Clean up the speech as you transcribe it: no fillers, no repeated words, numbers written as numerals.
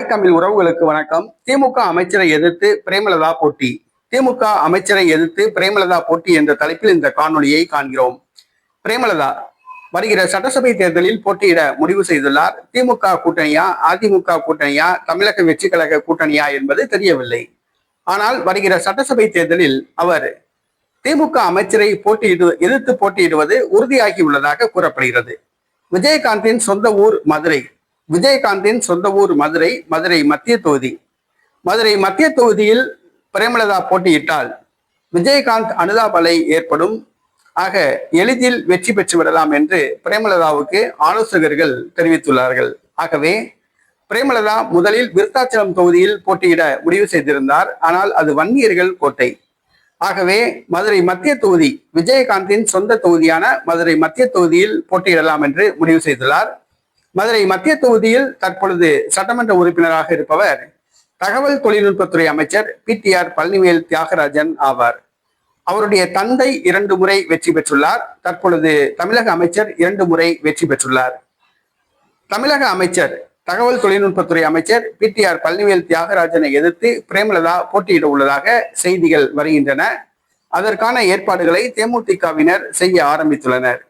தமிழ் உறவுகளுக்கு வணக்கம். திமுக அமைச்சரை எதிர்த்து பிரேமலதா போட்டி. திமுக அமைச்சரை எதிர்த்து பிரேமலதா போட்டி என்ற தலைப்பில் இந்த காணொலியை காண்கிறோம். பிரேமலதா வருகிற சட்டசபை தேர்தலில் போட்டியிட முடிவு செய்துள்ளார். திமுக கூட்டணியா, அதிமுக கூட்டணியா, தமிழக வெற்றி கழக கூட்டணியா என்பது தெரியவில்லை. ஆனால் வருகிற சட்டசபை தேர்தலில் அவர் திமுக அமைச்சரை எதிர்த்து போட்டியிடுவது உறுதியாகி உள்ளதாக கூறப்படுகிறது. விஜயகாந்தின் சொந்த ஊர் மதுரை. விஜயகாந்தின் சொந்த ஊர் மதுரை. மதுரை மத்திய தொகுதி. மதுரை மத்திய தொகுதியில் பிரேமலதா போட்டியிட்டால் விஜயகாந்த் அனுதாபலை ஏற்படும். ஆக எளிதில் வெற்றி பெற்று விடலாம் என்று பிரேமலதாவுக்கு ஆலோசகர்கள் தெரிவித்துள்ளார்கள். ஆகவே பிரேமலதா முதலில் விருத்தாச்சலம் தொகுதியில் போட்டியிட முடிவு செய்திருந்தார். ஆனால் அது வன்னியர்கள் கோட்டை. ஆகவே மதுரை மத்திய தொகுதி, விஜயகாந்தின் சொந்த தொகுதியான மதுரை மத்திய தொகுதியில் போட்டியிடலாம் என்று முடிவு செய்துள்ளார். மதுரை மத்திய தொகுதியில் தற்பொழுது சட்டமன்ற உறுப்பினராக இருப்பவர் தகவல் தொழில்நுட்பத்துறை அமைச்சர் PTR பழனிவேல் தியாகராஜன் ஆவார். அவருடைய தந்தை 2 முறை வெற்றி பெற்றுள்ளார். தற்பொழுது தமிழக அமைச்சர் 2 முறை வெற்றி பெற்றுள்ளார். தமிழக அமைச்சர் தகவல் தொழில்நுட்பத்துறை அமைச்சர் PTR பழனிவேல் தியாகராஜனை எதிர்த்து பிரேமலதா போட்டியிட உள்ளதாக செய்திகள் வருகின்றன. அதற்கான ஏற்பாடுகளை தேமுதிகவினர் செய்ய ஆரம்பித்துள்ளனர்.